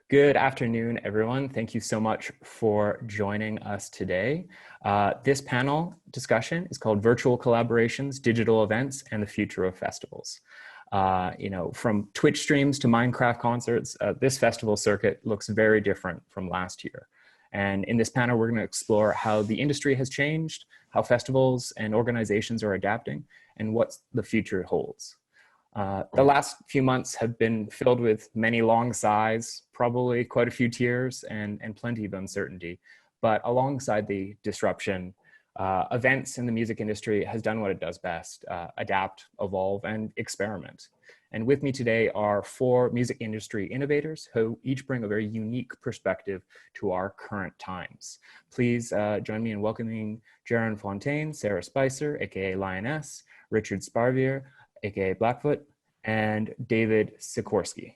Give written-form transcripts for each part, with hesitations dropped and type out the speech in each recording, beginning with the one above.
Good afternoon, everyone. Thank you so much for joining us today. This panel discussion is called Virtual Collaborations, Digital Events, and the Future of Festivals. From Twitch streams to Minecraft concerts, this festival circuit looks very different from last year. And in this panel, we're going to explore how the industry has changed, how festivals and organizations are adapting, and what the future holds. The last few months have been filled with many long sighs, probably quite a few tears, and plenty of uncertainty. But alongside the disruption, events in the music industry has done what it does best, adapt, evolve, and experiment. And with me today are 4 music industry innovators who each bring a very unique perspective to our current times. Please join me in welcoming Jeroen Fontein, Sara Spicer, aka Lioness, Richard Sparvier, aka Blackfoot, and David Sikorski.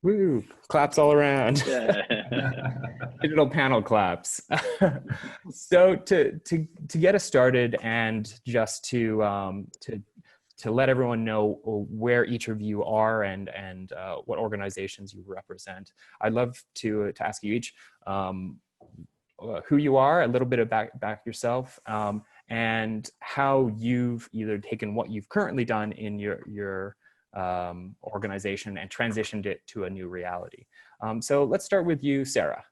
Woo! Claps all around. Digital panel claps. So to get us started, and just to let everyone know where each of you are and what organizations you represent, I'd love to ask you each who you are, a little bit about yourself, and how you've either taken what you've currently done in your organization and transitioned it to a new reality. So let's start with you, Sara.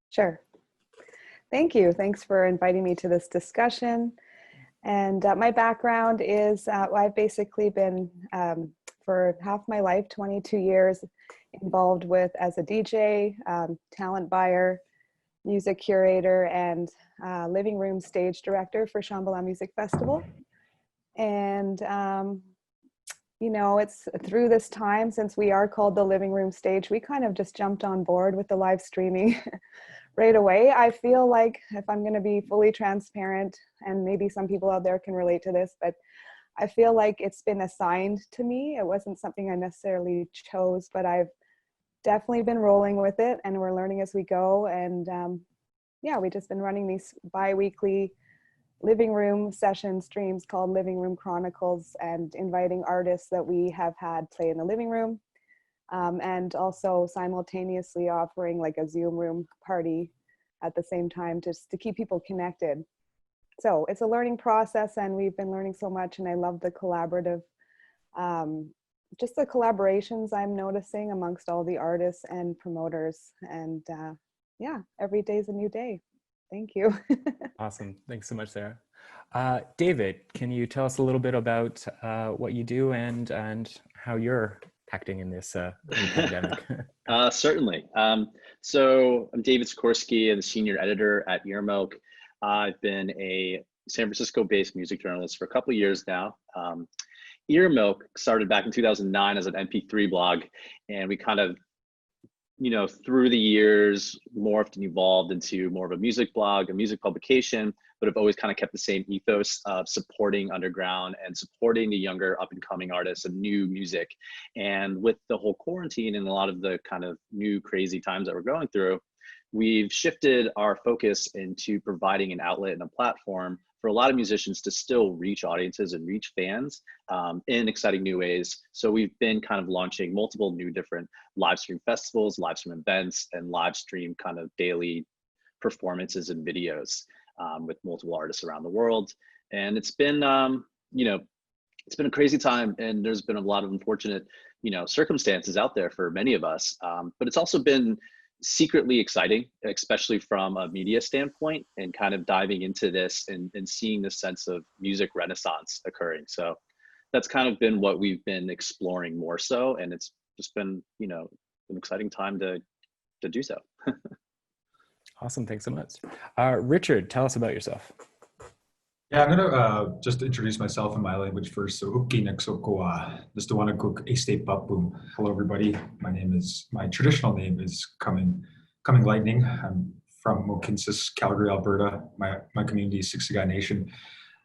Sure. Thank you. Thanks for inviting me to this discussion. And my background is I've basically been for half my life, 22 years, involved with as a DJ, talent buyer, music curator, and living room stage director for Shambhala Music Festival. And it's through this time, since we are called the living room stage, we kind of just jumped on board with the live streaming right away. I feel like, if I'm going to be fully transparent, and maybe some people out there can relate to this, but I feel like it's been assigned to me. It wasn't something I necessarily chose, but I've definitely been rolling with it, and we're learning as we go. And we've just been running these bi-weekly living room session streams called Living Room Chronicles, and inviting artists that we have had play in the living room, and also simultaneously offering like a Zoom room party at the same time, just to keep people connected. So it's a learning process, and we've been learning so much, and I love the collaborative just the collaborations I'm noticing amongst all the artists and promoters. And every day is a new day. Thank you. Awesome. Thanks so much, Sara. David, can you tell us a little bit about what you do and how you're acting in this new pandemic? Certainly. So I'm David Sikorski. I'm the senior editor at EARMILK. I've been a San Francisco-based music journalist for a couple of years now. EARMILK started back in 2009 as an MP3 blog, and we kind of, through the years, morphed and evolved into more of a music blog, a music publication, but have always kind of kept the same ethos of supporting underground and supporting the younger up and coming artists and new music. And with the whole quarantine and a lot of the kind of new crazy times that we're going through, we've shifted our focus into providing an outlet and a platform for a lot of musicians to still reach audiences and reach fans in exciting new ways. So we've been kind of launching multiple new different live stream festivals, live stream events, and live stream kind of daily performances and videos with multiple artists around the world. And it's been, it's been a crazy time, and there's been a lot of unfortunate, circumstances out there for many of us. But it's also been secretly exciting, especially from a media standpoint, and kind of diving into this and seeing this sense of music renaissance occurring. So that's kind of been what we've been exploring more so, and it's just been, an exciting time to do so. Awesome, thanks so much. Richard, tell us about yourself. Yeah, I'm gonna just introduce myself in my language first. So just want to cook a state boom. Hello, everybody. My traditional name is Coming Lightning. I'm from Mohkinstsis, Calgary, Alberta. My community is Siksika Nation.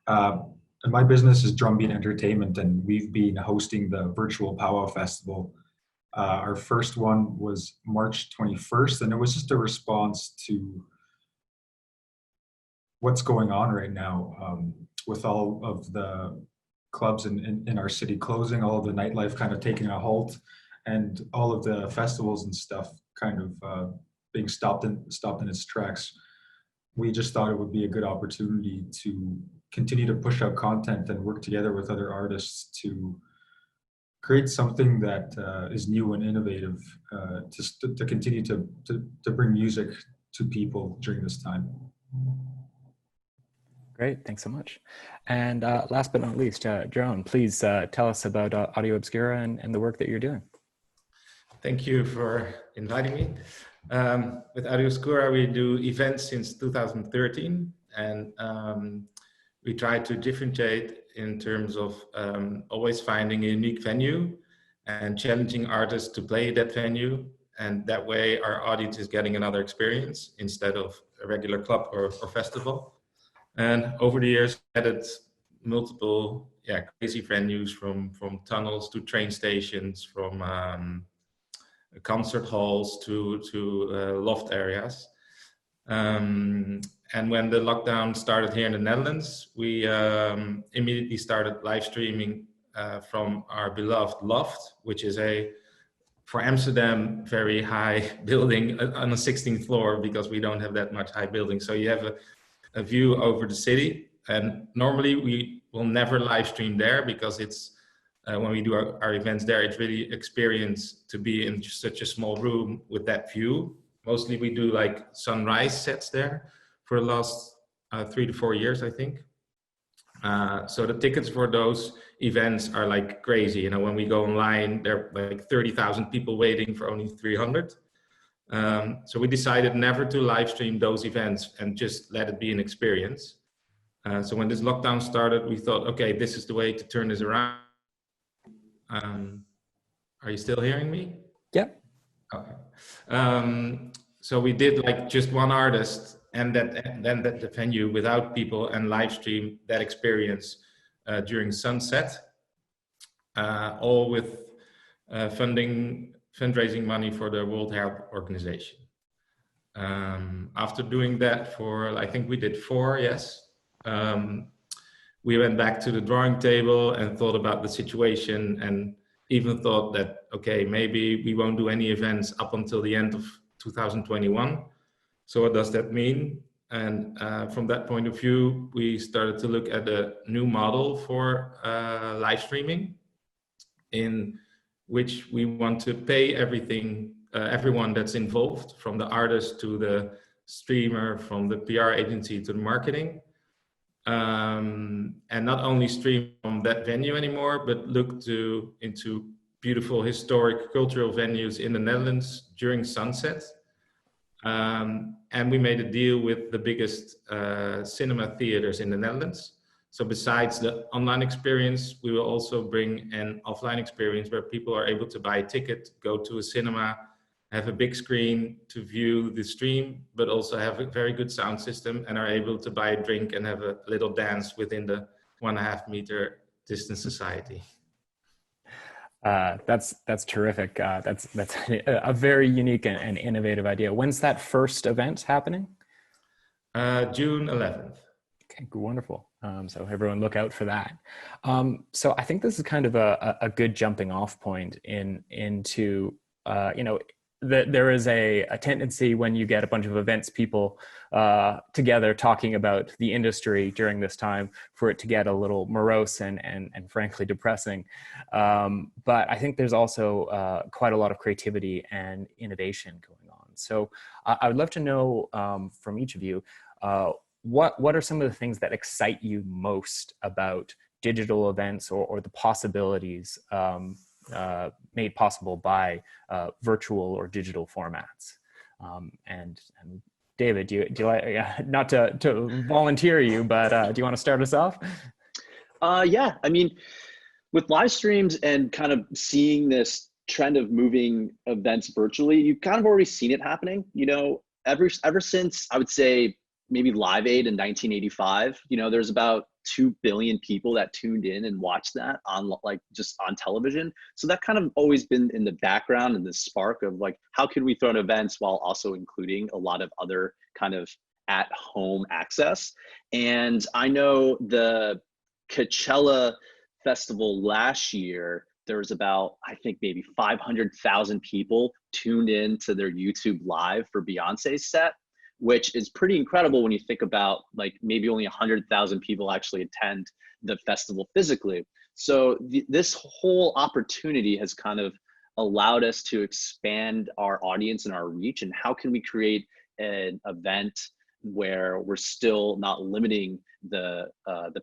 And my business is Drumbeat Entertainment, and we've been hosting the virtual Powwow Festival. Our first one was March 21st, and it was just a response to what's going on right now with all of the clubs in our city closing, all of the nightlife kind of taking a halt. and all of the festivals and stuff kind of being stopped in its tracks, we just thought it would be a good opportunity to continue to push out content and work together with other artists to create something that is new and innovative, to continue to bring music to people during this time. Great, thanks so much. And last but not least, Jeroen, please tell us about Audio Obscura and the work that you're doing. Thank you for inviting me. With Audio Obscura, we do events since 2013, and we try to differentiate in terms of always finding a unique venue and challenging artists to play that venue. And that way our audience is getting another experience instead of a regular club or festival. And over the years, added multiple crazy venues from tunnels to train stations, from concert halls to loft areas. And when the lockdown started here in the Netherlands, we immediately started live streaming from our beloved loft, which is for Amsterdam, very high building on the 16th floor, because we don't have that much high building. So you have a view over the city. And normally we will never live stream there, because it's when we do our events there, it's really experience to be in such a small room with that view. Mostly we do like sunrise sets there for the last 3 to 4 years, I think. So the tickets for those events are like crazy. You know, when we go online, there are like 30,000 people waiting for only 300. So we decided never to live stream those events and just let it be an experience. So when this lockdown started, we thought, okay, this is the way to turn this around. Are you still hearing me? Yeah. Okay. So we did like just one artist and then the venue without people, and live stream that experience during sunset, all with fundraising money for the World Health Organization. After doing that for, I think we did 4, yes. We went back to the drawing table and thought about the situation, and even thought that, okay, maybe we won't do any events up until the end of 2021. So what does that mean? And from that point of view, we started to look at a new model for live streaming, in which we want to pay everyone that's involved, from the artist to the streamer, from the PR agency to the marketing. And not only stream from that venue anymore, but look into beautiful historic cultural venues in the Netherlands during sunset. And we made a deal with the biggest cinema theaters in the Netherlands. So besides the online experience, we will also bring an offline experience where people are able to buy a ticket, go to a cinema, have a big screen to view the stream, but also have a very good sound system, and are able to buy a drink and have a little dance within the 1.5 meter distance society. That's terrific. That's a very unique and innovative idea. When's that first event happening? June 11th. Okay, wonderful. So everyone look out for that. So I think this is kind of a good jumping off point into, there is a tendency when you get a bunch of events people together talking about the industry during this time for it to get a little morose and frankly depressing. But I think there's also quite a lot of creativity and innovation going on. So I would love to know from each of you, what are some of the things that excite you most about digital events or the possibilities made possible by virtual or digital formats? And David, do you like, not to volunteer you, but do you want to start us off? Yeah, I mean, with live streams and kind of seeing this trend of moving events virtually, you've kind of already seen it happening. You know, ever since, I would say, maybe Live Aid in 1985, there's about 2 billion people that tuned in and watched that on just on television. So that kind of always been in the background, and the spark of like, how can we throw in events while also including a lot of other kind of at home access? And I know the Coachella festival last year there was about, I think maybe 500,000 people tuned in to their YouTube live for Beyonce's set, which is pretty incredible when you think about like maybe only 100,000 people actually attend the festival physically. So this whole opportunity has kind of allowed us to expand our audience and our reach. And how can we create an event where we're still not limiting the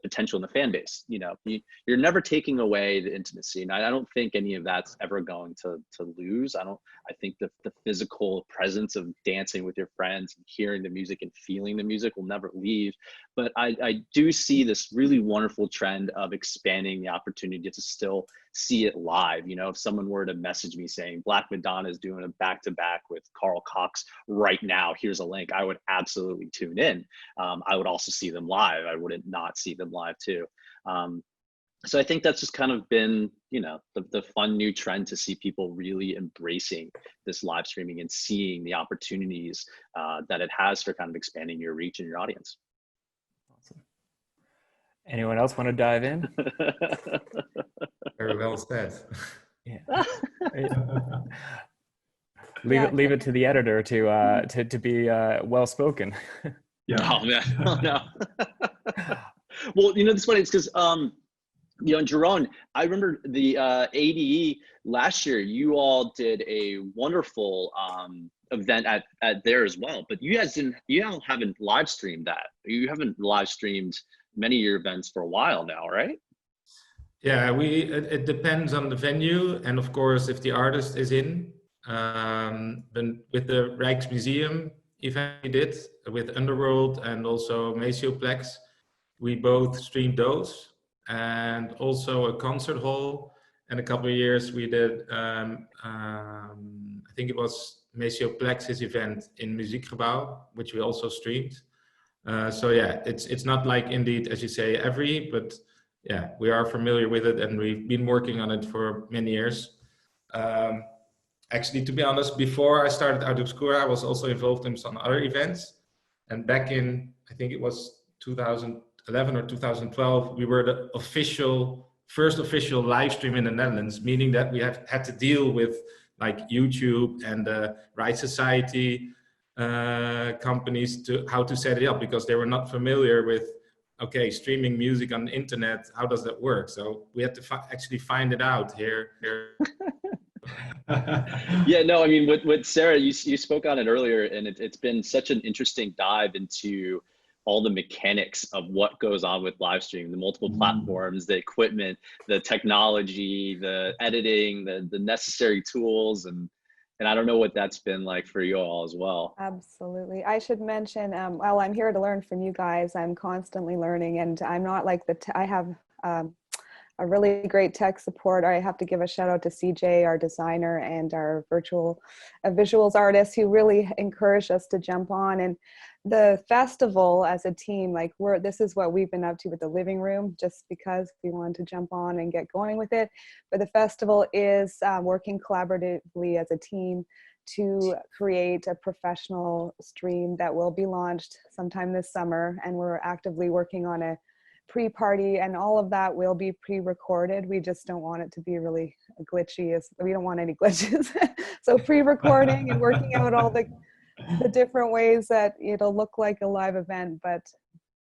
potential in the fan base? You know, you're never taking away the intimacy, and I don't think any of that's ever going to lose. I think the physical presence of dancing with your friends and hearing the music and feeling the music will never leave. But I do see this really wonderful trend of expanding the opportunity to still see it live. You know, if someone were to message me saying Black Madonna is doing a back-to-back with Carl Cox right now, here's a link, I would absolutely tune in. I would also see them live. I wouldn't not see them live too. So I think that's just kind of been, you know, the fun new trend to see people really embracing this live streaming and seeing the opportunities that it has for kind of expanding your reach and your audience. Awesome. Anyone else want to dive in? Very well said. Yeah. Leave it to the editor to be well spoken. Yeah. Oh man, oh no. Well, you know, it's funny. It's because you know, and Jeroen, I remember the ADE last year. You all did a wonderful event at there as well. But you guys didn't. You all haven't live streamed that. You haven't live streamed many of your events for a while now, right? Yeah, it depends on the venue, and of course if the artist is in. But with the Rijksmuseum event we did with Underworld and also Maceo-plex, we both streamed those, and also a concert hall. And a couple of years we did, I think it was Maceo-plex's event in Muziekgebouw, which we also streamed. So yeah, it's not like indeed, as you say, but yeah, we are familiar with it and we've been working on it for many years. Actually, to be honest, before I started at Obscura, I was also involved in some other events. And back in, I think it was 2011 or 2012, we were the first official live stream in the Netherlands, meaning that we had to deal with like YouTube and the Right Society companies to how to set it up, because they were not familiar with, okay, streaming music on the internet, how does that work? So we had to actually find it out here. Yeah, no, I mean, with Sara, you spoke on it earlier, and it's been such an interesting dive into all the mechanics of what goes on with live streaming, the multiple platforms, the equipment, the technology, the editing, the necessary tools, and I don't know what that's been like for you all as well. Absolutely. I should mention, well, I'm here to learn from you guys. I'm constantly learning, and I'm not like I have a really great tech support. I have to give a shout out to CJ, our designer, and our visuals artist, who really encouraged us to jump on. And the festival as a team, like this is what we've been up to with the living room, just because we wanted to jump on and get going with it. But the festival is working collaboratively as a team to create a professional stream that will be launched sometime this summer. And we're actively working on a pre-party, and all of that will be pre-recorded. We just don't want it to be really glitchy. We don't want any glitches. So pre-recording and working out all the different ways that it'll look like a live event, but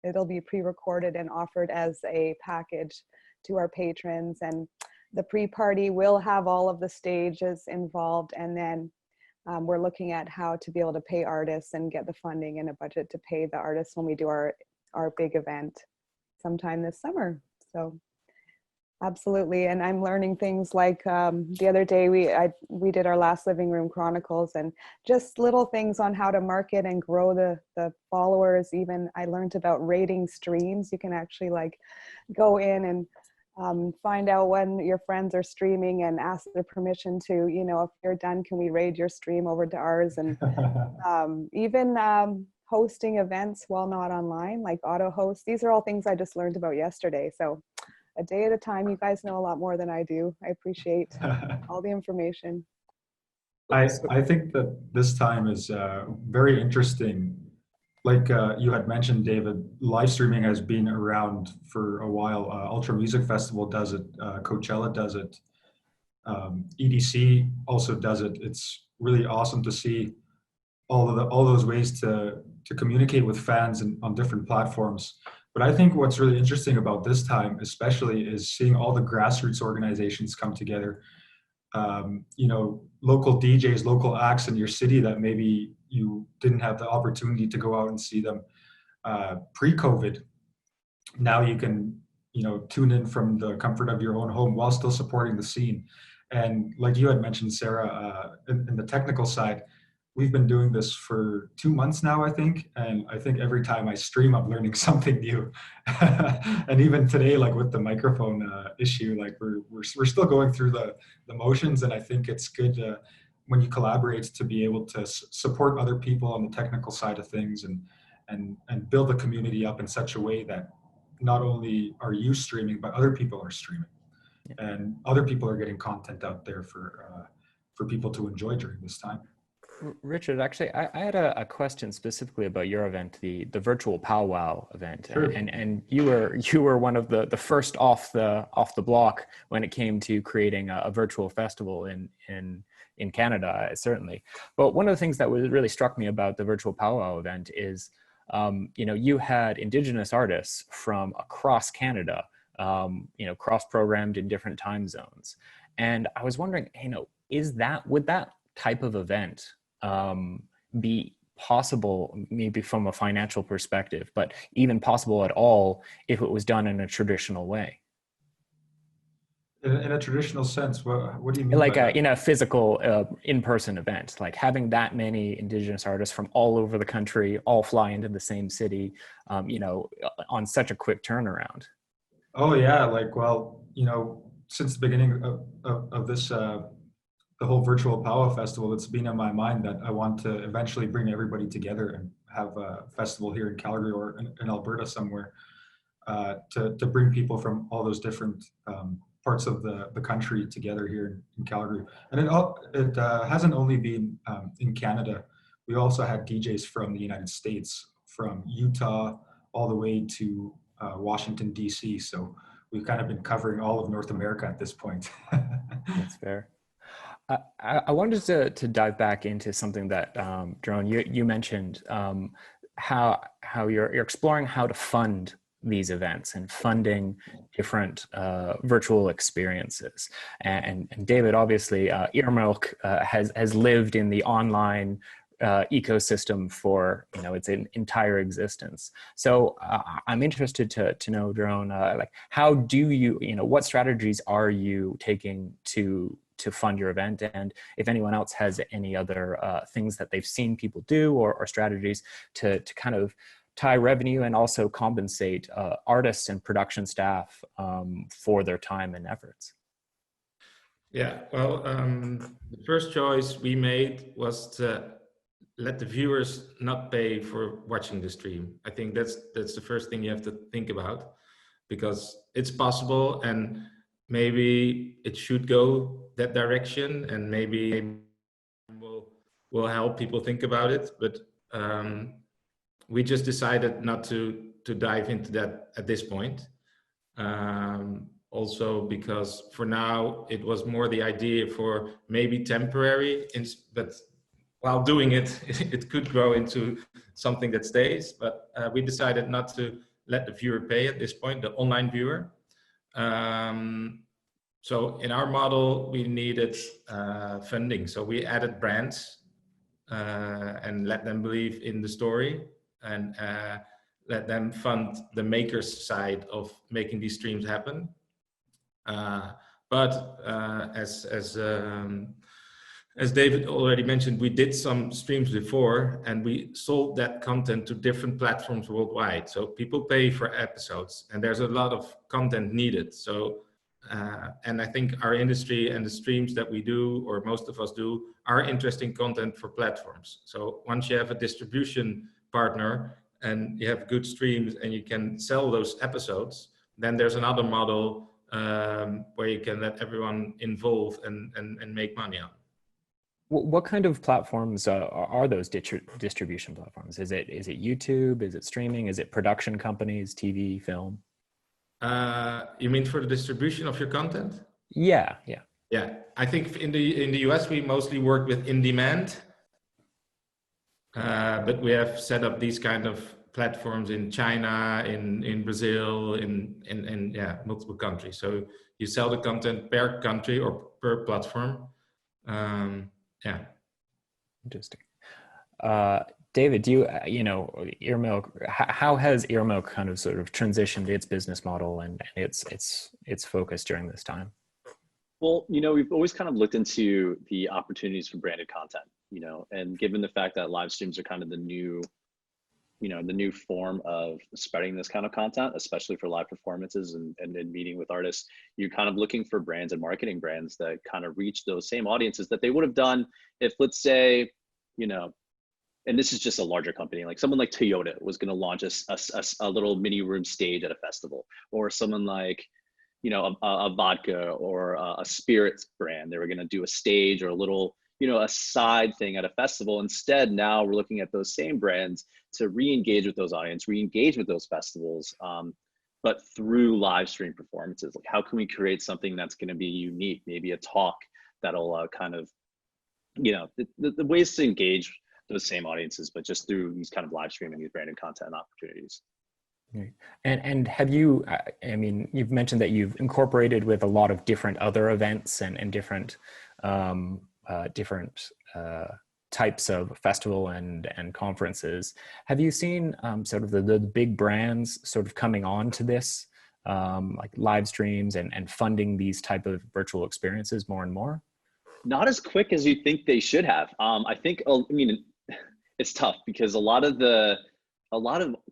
it'll be pre-recorded and offered as a package to our patrons. And the pre-party will have all of the stages involved, and then we're looking at how to be able to pay artists and get the funding and a budget to pay the artists when we do our big event sometime this summer. So absolutely. And I'm learning things like the other day we did our last Living Room Chronicles, and just little things on how to market and grow the followers. Even I learned about rating streams. You can actually like go in and find out when your friends are streaming and ask their permission to, you know, if you're done, can we raid your stream over to ours? And even hosting events while not online, like auto host. These are all things I just learned about yesterday. So a day at a time. You guys know a lot more than I do. I appreciate all the information. I think that this time is very interesting. Like you had mentioned, David, live streaming has been around for a while. Ultra Music Festival does it, Coachella does it. EDC also does it. It's really awesome to see all those ways to communicate with fans on different platforms. But I think what's really interesting about this time, especially, is seeing all the grassroots organizations come together. Local DJs, local acts in your city that maybe you didn't have the opportunity to go out and see them pre-COVID. Now you can, tune in from the comfort of your own home while still supporting the scene. And like you had mentioned, Sarah, in the technical side, we've been doing this for 2 months now, I think. And I think every time I stream, I'm learning something new. And even today, like with the microphone issue, like we're still going through the motions. And I think it's good when you collaborate to be able to support other people on the technical side of things and build the community up in such a way that not only are you streaming, but other people are streaming. And other people are getting content out there for people to enjoy during this time. Richard, actually, I had a question specifically about your event, the virtual powwow event. Sure. And you were one of the first off the block when it came to creating a virtual festival in Canada, certainly. But one of the things that really struck me about the virtual powwow event is, you had Indigenous artists from across Canada, cross-programmed in different time zones. And I was wondering, would that type of event be possible, maybe from a financial perspective, but even possible at all if it was done in a traditional way? In a traditional sense, what do you mean? Like in a physical in-person event, like having that many Indigenous artists from all over the country all fly into the same city, on such a quick turnaround. Oh yeah, since the beginning of this, the whole virtual powwow festival, it's been in my mind that I want to eventually bring everybody together and have a festival here in Calgary or in Alberta somewhere, to bring people from all those different parts of the country together here in Calgary. And it hasn't only been in Canada. We also had DJs from the United States, from Utah all the way to Washington, DC. So we've kind of been covering all of North America at this point. That's fair. I wanted to dive back into something that Jeroen, you mentioned, how you're exploring how to fund these events and funding different virtual experiences. And David, obviously, EARMILK has lived in the online ecosystem for its entire existence. So I'm interested to know, Jeroen, how do you, what strategies are you taking to fund your event, and if anyone else has any other things that they've seen people do or strategies to kind of tie revenue and also compensate artists and production staff for their time and efforts. Yeah, well, the first choice we made was to let the viewers not pay for watching the stream. I think that's the first thing you have to think about, because it's possible and maybe it should go that direction, and maybe will help people think about it. But we just decided not to dive into that at this point. Also because for now it was more the idea for maybe temporary, but while doing it, it could grow into something that stays. But we decided not to let the viewer pay at this point, the online viewer. So in our model, we needed funding. So we added brands and let them believe in the story, and let them fund the makers side of making these streams happen. But as David already mentioned, we did some streams before and we sold that content to different platforms worldwide. So people pay for episodes and there's a lot of content needed. So, and I think our industry and the streams that we do, or most of us do, are interesting content for platforms. So once you have a distribution partner and you have good streams and you can sell those episodes, then there's another model where you can let everyone involve and make money on. What kind of platforms are those distribution platforms? Is it YouTube? Is it streaming? Is it production companies, TV, film? You mean for the distribution of your content? Yeah. Yeah. I think in the US we mostly work with in demand, but we have set up these kind of platforms in China, in Brazil, in yeah, multiple countries. So you sell the content per country or per platform. Yeah. Interesting. David, do you know, EARMILK, how has EARMILK kind of sort of transitioned its business model and its focus during this time? Well, you know, we've always kind of looked into the opportunities for branded content, you know, and given the fact that live streams are kind of the new, you know, the new form of spreading this kind of content, especially for live performances and meeting with artists, you're kind of looking for brands and marketing brands that kind of reach those same audiences that they would have done if, let's say, you know, and this is just a larger company, like someone like Toyota was going to launch a little mini room stage at a festival, or someone like, you know, a vodka or a spirits brand. They were going to do a stage or a little, you know, a side thing at a festival. Instead, now we're looking at those same brands to re-engage with those audience, re-engage with those festivals, but through live stream performances. Like, how can we create something that's going to be unique? Maybe a talk that'll kind of, you know, the ways to engage those same audiences, but just through these kind of live streaming, these branded content opportunities. And have you, I mean, you've mentioned that you've incorporated with a lot of different other events and different types of festival and conferences. Have you seen sort of the big brands sort of coming on to this, like live streams and funding these type of virtual experiences more and more? Not as quick as you think they should have. I think, I mean, it's tough because a lot of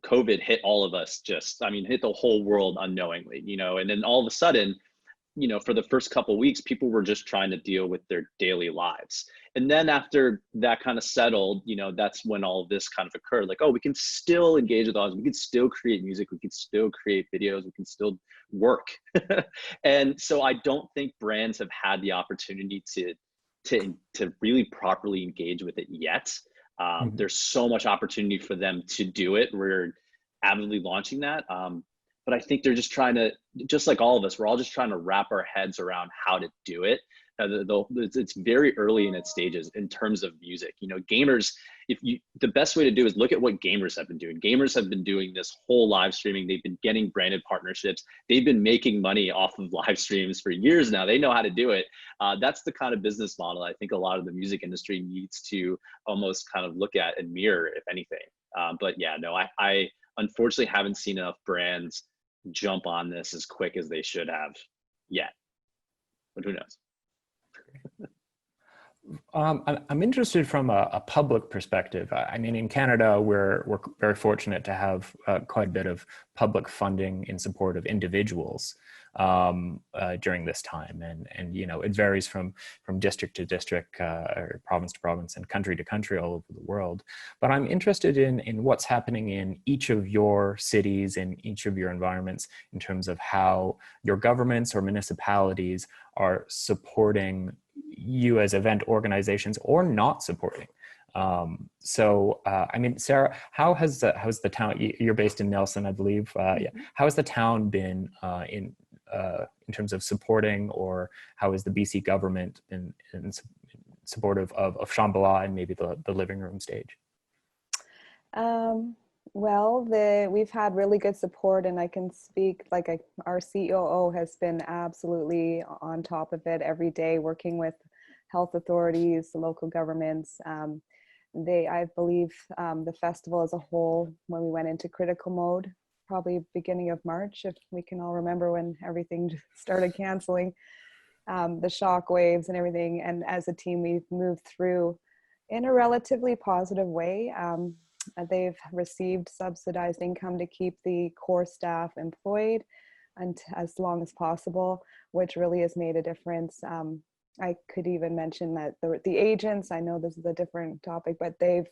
COVID hit all of us hit the whole world unknowingly, you know, and then all of a sudden, you know, for the first couple of weeks, people were just trying to deal with their daily lives. And then after that kind of settled, you know, that's when all of this kind of occurred. Like, oh, we can still engage with audience. We can still create music. We can still create videos. We can still work. And so I don't think brands have had the opportunity to really properly engage with it yet. There's so much opportunity for them to do it. We're avidly launching that. But I think they're just trying to, just like all of us, we're all just trying to wrap our heads around how to do it. It's very early in its stages in terms of music. You know, gamers, the best way to do is look at what gamers have been doing. Gamers have been doing this whole live streaming. They've been getting branded partnerships. They've been making money off of live streams for years now. They know how to do it. That's the kind of business model I think a lot of the music industry needs to almost kind of look at and mirror, if anything. But yeah, no, I unfortunately haven't seen enough brands jump on this as quick as they should have yet, but who knows? I'm interested from a public perspective. I mean, in Canada, we're very fortunate to have quite a bit of public funding in support of individuals during this time, and you know, it varies from district to district, or province to province, and country to country all over the world. But I'm interested in what's happening in each of your cities, in each of your environments, in terms of how your governments or municipalities are supporting you as event organizations or not supporting. I mean, Sara, how's the town, you're based in Nelson, I believe. Yeah. How has the town been in terms of supporting, or how has the BC government been in supportive of Shambhala and maybe the living room stage? Well, we've had really good support, and I can speak like our COO has been absolutely on top of it every day, working with health authorities, local governments. I believe the festival as a whole, when we went into critical mode, probably beginning of March, if we can all remember when everything just started canceling, the shock waves and everything. And as a team, we've moved through in a relatively positive way. They've received subsidized income to keep the core staff employed and as long as possible, which really has made a difference. I could even mention that the agents, I know this is a different topic, but they've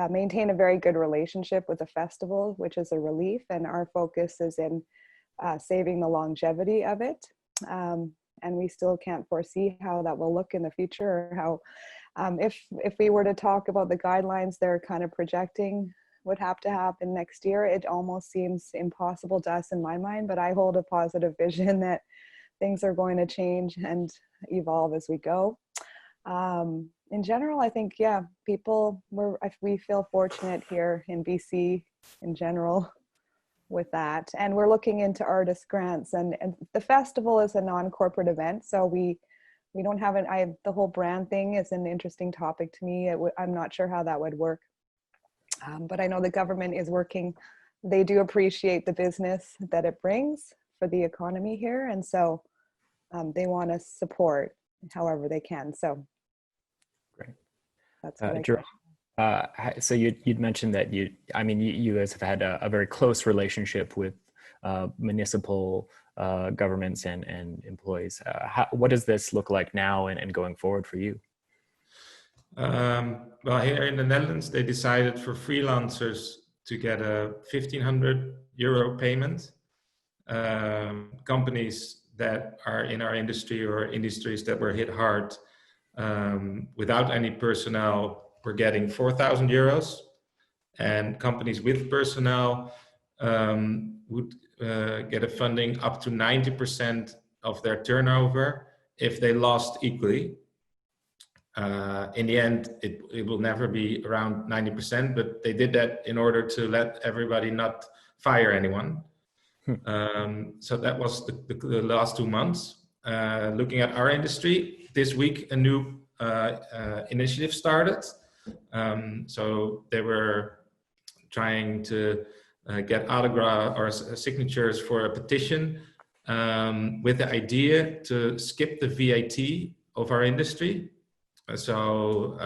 maintained a very good relationship with the festival, which is a relief. And our focus is in saving the longevity of it. And we still can't foresee how that will look in the future, or how, if we were to talk about the guidelines they're kind of projecting would have to happen next year, it almost seems impossible to us in my mind, but I hold a positive vision that things are going to change and evolve as we go. In general, I think, yeah, we feel fortunate here in BC in general with that. And we're looking into artist grants, and the festival is a non-corporate event. So we don't have the whole brand thing is an interesting topic to me. I'm not sure how that would work. But I know the government is working. They do appreciate the business that it brings for the economy here. And so they want to support however they can. So great. That's what Jeroen, so you'd mentioned that you guys have had a very close relationship with municipal governments and employees. What does this look like now and going forward for you? Well, here in the Netherlands, they decided for freelancers to get a €1,500 payment. Companies that are in our industry or industries that were hit hard without any personnel were getting €4,000, and companies with personnel would get a funding up to 90% of their turnover if they lost equally. In the end, it will never be around 90%, but they did that in order to let everybody not fire anyone. So that was the last 2 months. Looking at our industry, this week a new initiative started. So they were trying to get autograph or signatures for a petition with the idea to skip the VAT of our industry. So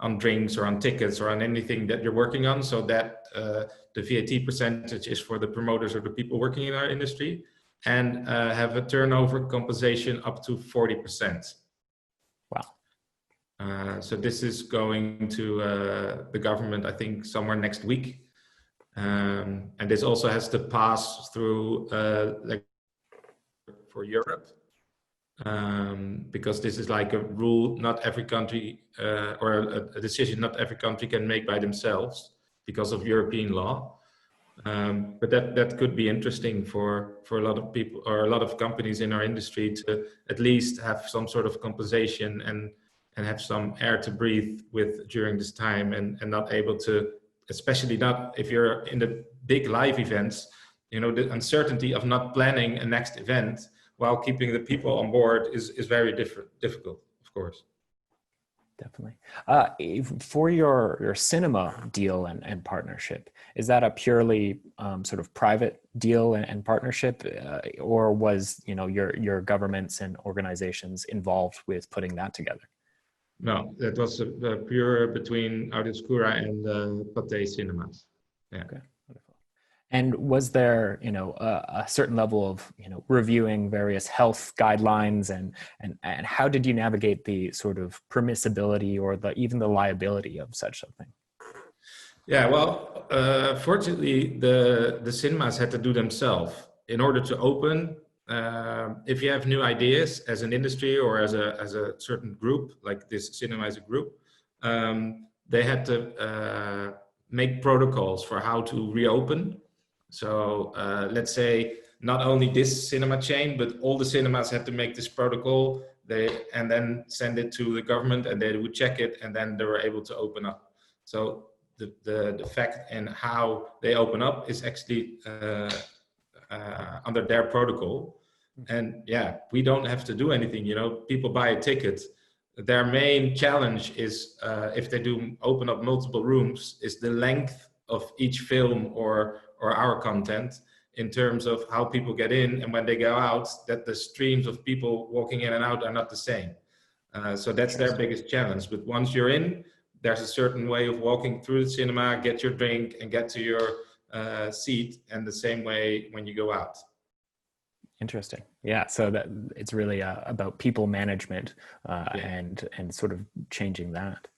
on drinks or on tickets or on anything that you're working on, so that the VAT percentage is for the promoters or the people working in our industry, and have a turnover compensation up to 40%. Wow. So this is going to the government, I think, somewhere next week. And this also has to pass through like for Europe. Because this is like a rule not every country or a decision not every country can make by themselves because of European law. But that could be interesting for a lot of people or a lot of companies in our industry to at least have some sort of compensation and have some air to breathe with during this time, and not able to, especially not if you're in the big live events, you know, the uncertainty of not planning a next event while keeping the people on board is very difficult, of course. Definitely. For your cinema deal and partnership, is that a purely sort of private deal and partnership, or was, you know, your governments and organizations involved with putting that together? No, that was a pure between Obscura and Fontein cinemas. Yeah. Okay. And was there, you know, a certain level of, you know, reviewing various health guidelines and how did you navigate the sort of permissibility or even the liability of such something? Yeah, well, fortunately, the cinemas had to do themselves in order to open. If you have new ideas as an industry or as a certain group, like this cinema as a group, they had to make protocols for how to reopen. So let's say not only this cinema chain, but all the cinemas had to make this protocol, and then send it to the government, and they would check it, and then they were able to open up. So the fact and how they open up is actually under their protocol. And yeah, we don't have to do anything. You know, people buy a ticket. Their main challenge is if they do open up multiple rooms, is the length of each film or our content in terms of how people get in, and when they go out, that the streams of people walking in and out are not the same. So that's their biggest challenge. But once you're in, there's a certain way of walking through the cinema, get your drink and get to your seat, and the same way when you go out. Interesting. Yeah. So that it's really about people management and sort of changing that.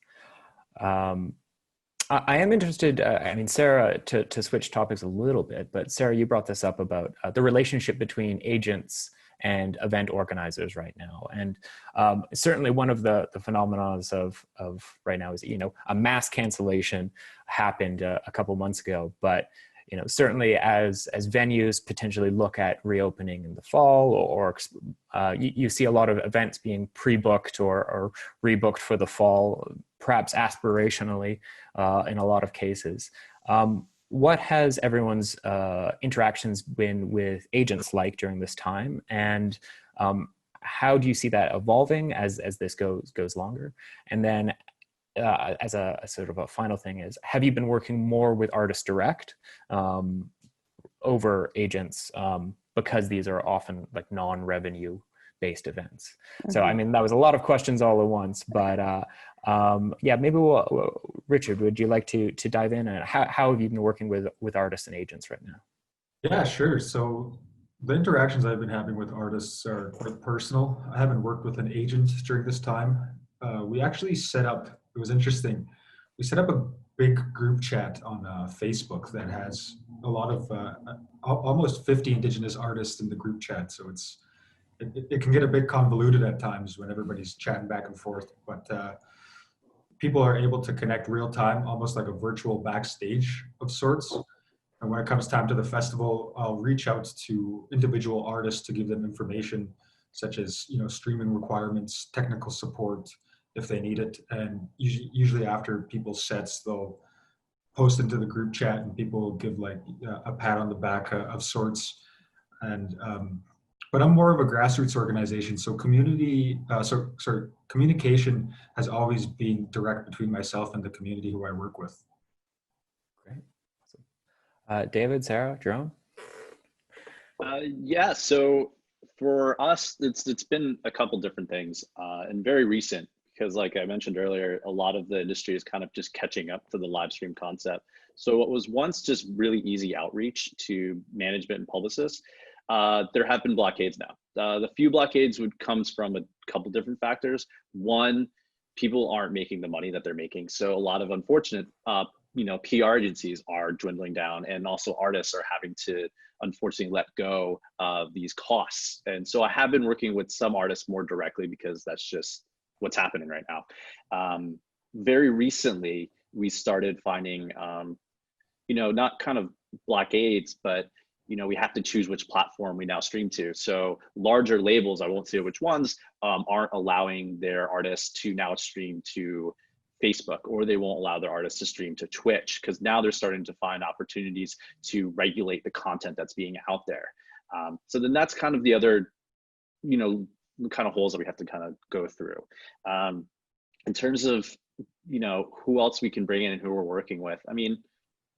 I am interested, I mean, Sara, to switch topics a little bit, but Sara, you brought this up about the relationship between agents and event organizers right now. And certainly one of the phenomena of right now is, you know, a mass cancellation happened a couple months ago, but certainly as venues potentially look at reopening in the fall, or you see a lot of events being pre-booked or rebooked for the fall, perhaps aspirationally in a lot of cases. What has everyone's interactions been with agents like during this time, and how do you see that evolving as this goes longer? And then as a sort of a final thing is, have you been working more with artists direct over agents because these are often like non-revenue based events? So, I mean, that was a lot of questions all at once, but yeah, maybe Richard, would you like to dive in? And how have you been working with artists and agents right now? Yeah, sure. So the interactions I've been having with artists are quite personal. I haven't worked with an agent during this time. We actually set up, it was interesting, we set up a big group chat on Facebook that has a lot of, almost 50 Indigenous artists in the group chat. So it can get a bit convoluted at times when everybody's chatting back and forth, but people are able to connect real time, almost like a virtual backstage of sorts. And when it comes time to the festival, I'll reach out to individual artists to give them information such as, streaming requirements, technical support if they need it. And usually after people's sets, they'll post into the group chat and people will give like a pat on the back of sorts. And but I'm more of a grassroots organization, so communication has always been direct between myself and the community who I work with. Great, awesome. David, Sara, Jeroen? Yeah, so for us, it's been a couple different things and very recent, because like I mentioned earlier, a lot of the industry is kind of just catching up to the live stream concept. So what was once just really easy outreach to management and publicists, there have been blockades now. The few blockades comes from a couple different factors. One, people aren't making the money that they're making. So a lot of unfortunate, PR agencies are dwindling down, and also artists are having to unfortunately let go of these costs. And so I have been working with some artists more directly because that's just what's happening right now. Very recently, we started finding, not kind of blockades, but we have to choose which platform we now stream to. So larger labels, I won't say which ones, aren't allowing their artists to now stream to Facebook, or they won't allow their artists to stream to Twitch, because now they're starting to find opportunities to regulate the content that's being out there. So then that's kind of the other, kind of holes that we have to kind of go through. In terms of, who else we can bring in and who we're working with. I mean,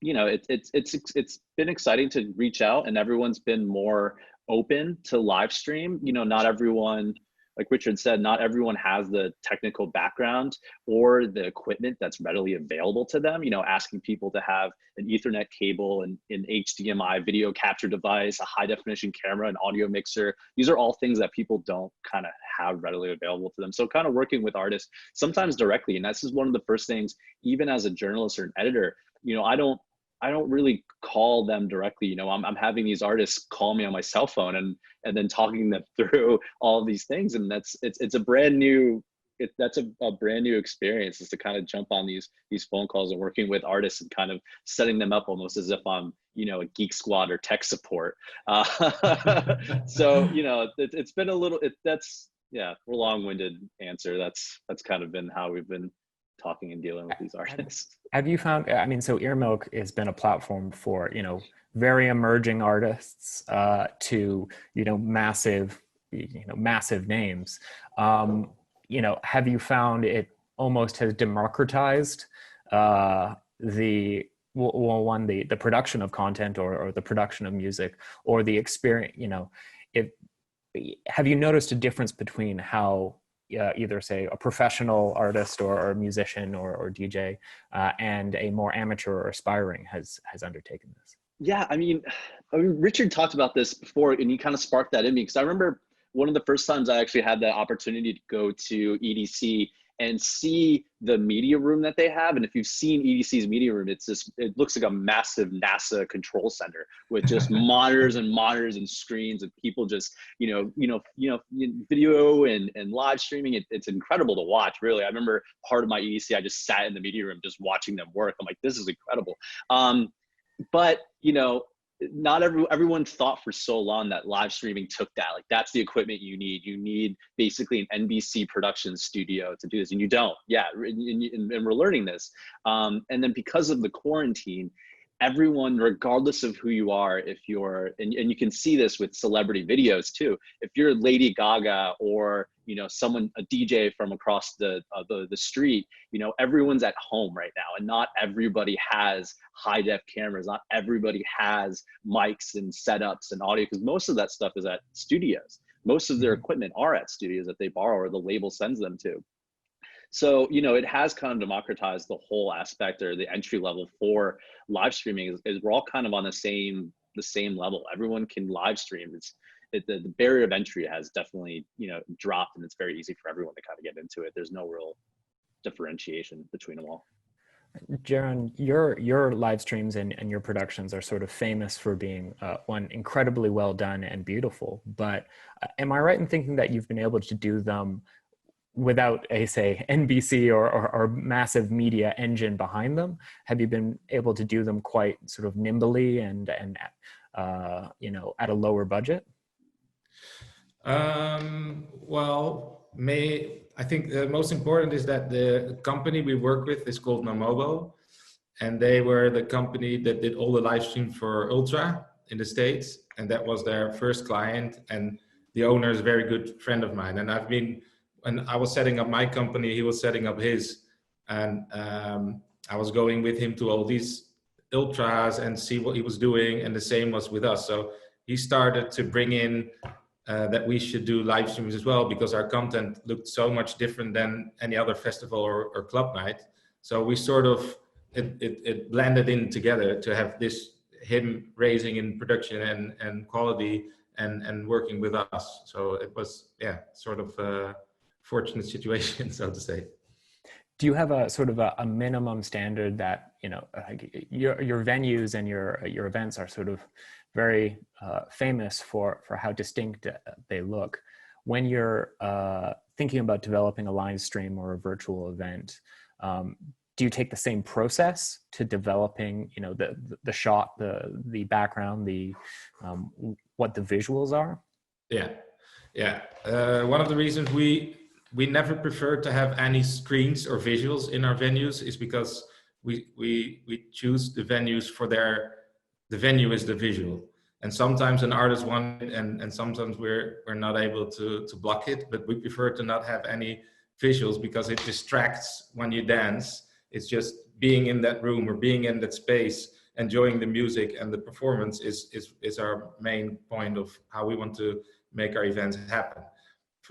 it's been exciting to reach out, and everyone's been more open to live stream. Not everyone, like Richard said, not everyone has the technical background or the equipment that's readily available to them. Asking people to have an Ethernet cable and an HDMI video capture device, a high definition camera, an audio mixer. These are all things that people don't kind of have readily available to them. So kind of working with artists, sometimes directly. And this is one of the first things, even as a journalist or an editor, I don't really call them directly. I'm having these artists call me on my cell phone and then talking them through all of these things. And it's a brand new, that's a brand new experience, is to kind of jump on these phone calls and working with artists and kind of setting them up almost as if I'm, a geek squad or tech support. So, it's been a little, that's a long-winded answer. That's kind of been how we've been talking and dealing with these artists. Have you found, so EARMILK has been a platform for, very emerging artists to, massive names. Have you found it almost has democratized the production of content or the production of music, or the experience, have you noticed a difference between how either say a professional artist or a musician or DJ and a more amateur or aspiring has undertaken this? Yeah, I mean, Richard talked about this before, and he kind of sparked that in me, because I remember one of the first times I actually had the opportunity to go to EDC and see the media room that they have. And if you've seen EDC's media room, it looks like a massive NASA control center with just monitors and monitors and screens, and people just, video and live streaming. It's incredible to watch, really. I remember part of my EDC, I just sat in the media room just watching them work. I'm like, this is incredible. but you know, not everyone thought for so long that live streaming took that. Like, that's the equipment you need. You need basically an NBC production studio to do this, and you don't. Yeah, and we're learning this. And then because of the quarantine, everyone, regardless of who you are, if you're, and you can see this with celebrity videos too, if you're Lady Gaga or, you know, someone, a DJ from across the street, you know, everyone's at home right now, and not everybody has high def cameras. Not everybody has mics and setups and audio, because most of that stuff is at studios. Most of their equipment are at studios that they borrow or the label sends them to. So, you know, it has kind of democratized the whole aspect, or the entry level for live streaming is we're all kind of on the same level. Everyone can live stream. The barrier of entry has definitely, you know, dropped, and it's very easy for everyone to kind of get into it. There's no real differentiation between them all. Jeroen, your live streams and your productions are sort of famous for being one, incredibly well done and beautiful. But am I right in thinking that you've been able to do them without a, say, NBC or massive media engine behind them? Have you been able to do them quite sort of nimbly and you know, at a lower budget? Well, I think the most important is that the company we work with is called Nomobo, and they were the company that did all the live streams for Ultra in the States, and that was their first client, and the owner is a very good friend of mine. And when I was setting up my company, he was setting up his, and I was going with him to all these ultras and see what he was doing, and the same was with us. So he started to bring in that we should do live streams as well, because our content looked so much different than any other festival or club night. So we sort of, it blended in together to have this, him raising in production and quality and working with us. So it was, yeah, sort of a fortunate situation, so to say. Do you have a sort of a minimum standard that, you know, your venues and your events are sort of very famous for how distinct they look? When you're thinking about developing a live stream or a virtual event, do you take the same process to developing, you know, the shot, the background, what the visuals are? Yeah. One of the reasons we never prefer to have any screens or visuals in our venues is because we choose the venues for the venue is the visual. And sometimes an artist wants it, and sometimes we're not able to block it, but we prefer to not have any visuals because it distracts when you dance. It's just being in that room or being in that space, enjoying the music, and the performance is our main point of how we want to make our events happen.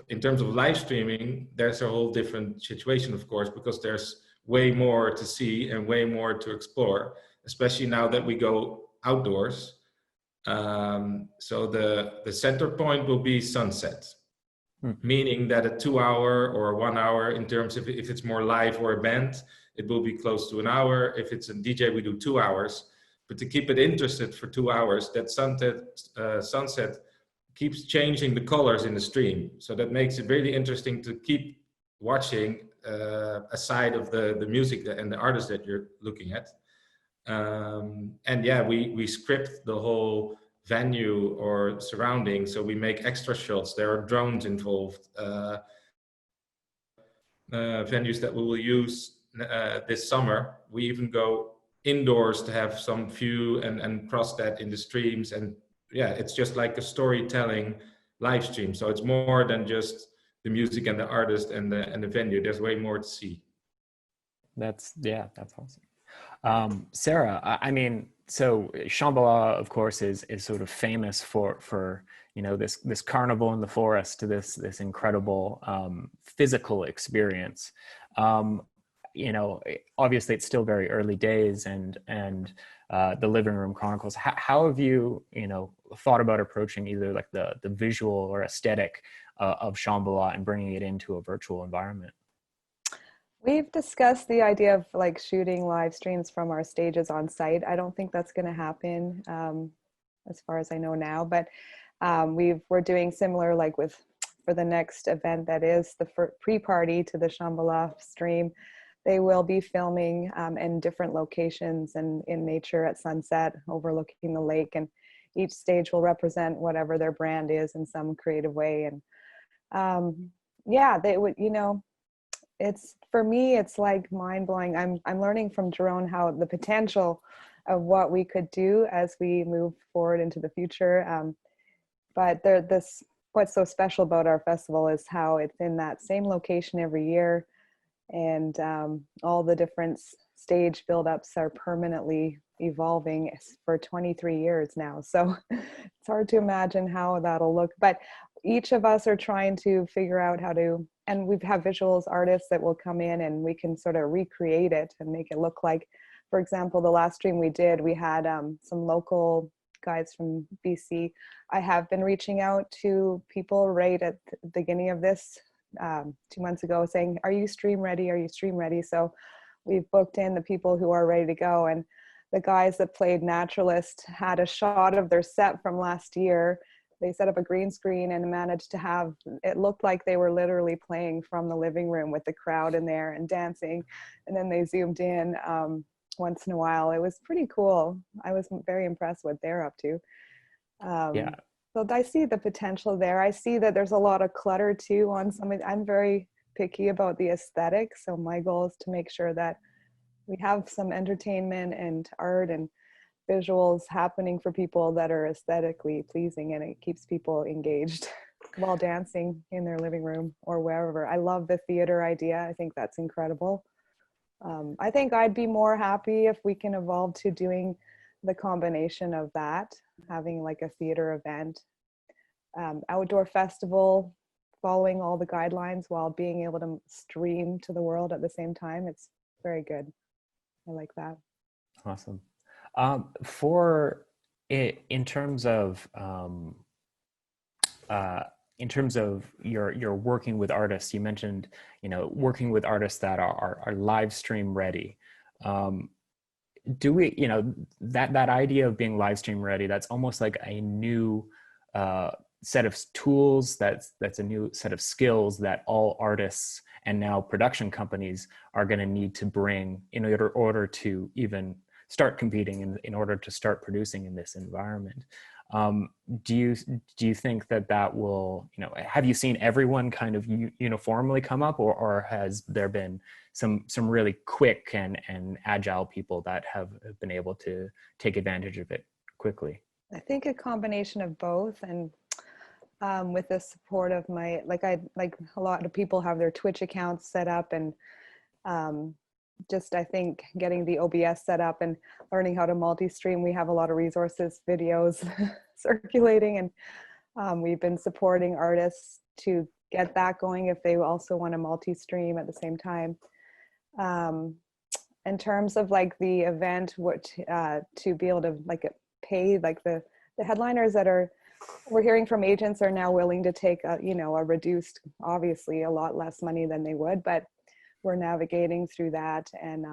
In terms of live streaming, there's a whole different situation, of course, because there's way more to see and way more to explore, especially now that we go outdoors. So the center point will be sunset, meaning that a 2 hour or 1 hour, in terms of if it's more live or a band, it will be close to an hour. If it's a DJ, we do 2 hours. But to keep it interested for 2 hours, that sunset keeps changing the colors in the stream. So that makes it really interesting to keep watching aside of the music and the artist that you're looking at. And yeah, we script the whole venue or surrounding, so we make extra shots. There are drones involved. Venues that we will use this summer, we even go indoors to have some view and cross that in the streams. And yeah, it's just like a storytelling live stream. So it's more than just the music and the artist and the venue. There's way more to see. That's awesome. Sara, I mean, so Shambhala, of course, is sort of famous for you know, this carnival in the forest, to this incredible physical experience. You know, obviously it's still very early days, and the Living Room Chronicles. How have you, you know, thought about approaching either like the visual or aesthetic of Shambhala and bringing it into a virtual environment? We've discussed the idea of like shooting live streams from our stages on site. I don't think that's going to happen as far as I know now, but we're doing similar, like for the next event that is the pre-party to the Shambhala stream. they will be filming in different locations and in nature at sunset overlooking the lake, and each stage will represent whatever their brand is in some creative way. And yeah, they would, you know, it's, for me, it's like mind-blowing. I'm learning from Jeroen how the potential of what we could do as we move forward into the future. But what's so special about our festival is how it's in that same location every year, and all the different stage build-ups are permanently evolving for 23 years now. So it's hard to imagine how that'll look, but each of us are trying to figure out how to, and we have visuals artists that will come in and we can sort of recreate it and make it look like, for example, the last stream we did, we had some local guys from BC. I have been reaching out to people right at the beginning of this 2 months ago saying, are you stream ready? Are you stream ready? So we've booked in the people who are ready to go. And the guys that played Naturalist had a shot of their set from last year. They set up a green screen and managed to have, it looked like they were literally playing from the living room with the crowd in there and dancing. And then they zoomed in once in a while. It was pretty cool. I was very impressed what they're up to. Yeah. So I see the potential there. I see that there's a lot of clutter too on some, I'm very picky about the aesthetic. So my goal is to make sure that we have some entertainment and art and visuals happening for people that are aesthetically pleasing, and it keeps people engaged while dancing in their living room or wherever. I love the theater idea. I think that's incredible. I think I'd be more happy if we can evolve to doing the combination of that, having like a theater event, outdoor festival, following all the guidelines while being able to stream to the world at the same time. It's very good. I like that. Awesome. In terms of your working with artists, you mentioned, you know, working with artists that are live stream ready. Do we, you know, that idea of being live stream ready, that's almost like a new set of tools, that's a new set of skills that all artists and now production companies are going to need to bring in order to even start competing, in order to start producing in this environment. Do you think that will, you know, have you seen everyone kind of uniformly come up, or has there been some really quick and agile people that have been able to take advantage of it quickly? I think a combination of both, and with the support of my, like a lot of people have their Twitch accounts set up, and just, I think, getting the OBS set up and learning how to multi-stream. We have a lot of resources, videos circulating, and we've been supporting artists to get that going if they also want to multi-stream at the same time. In terms of like the event, to be able to like pay, like the headliners that we're hearing from agents are now willing to take a reduced, obviously a lot less money than they would, but we're navigating through that. And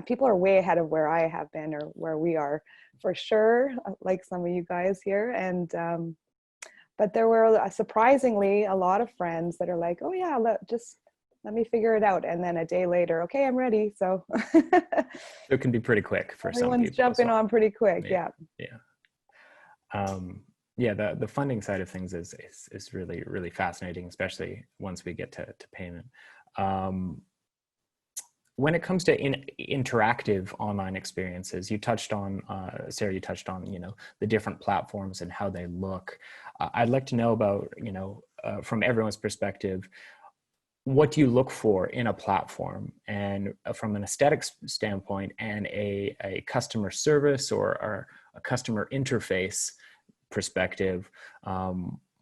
people are way ahead of where I have been, or where we are for sure, like some of you guys here. And but there were surprisingly a lot of friends that are like, oh yeah, let me figure it out. And then a day later, okay, I'm ready. So it can be pretty quick for some people. Everyone's jumping on pretty quick. Yeah. The funding side of things is really, really fascinating, especially once we get to payment. When it comes to interactive online experiences, you touched on, Sarah, the different platforms and how they look. I'd like to know about, from everyone's perspective, what do you look for in a platform, and from an aesthetics standpoint and a customer service or a customer interface perspective,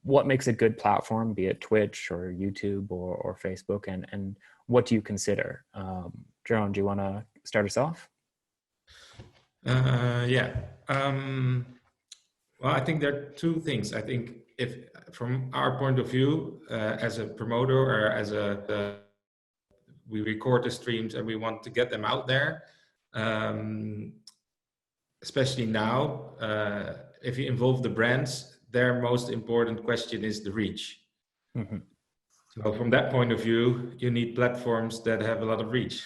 what makes a good platform, be it Twitch or YouTube or Facebook, and what do you consider? Jeroen, do you want to start us off? Well, I think there are two things. I think if from our point of view, as a promoter or as we record the streams and we want to get them out there, especially now, if you involve the brands, their most important question is the reach. Mm-hmm. So from that point of view, you need platforms that have a lot of reach.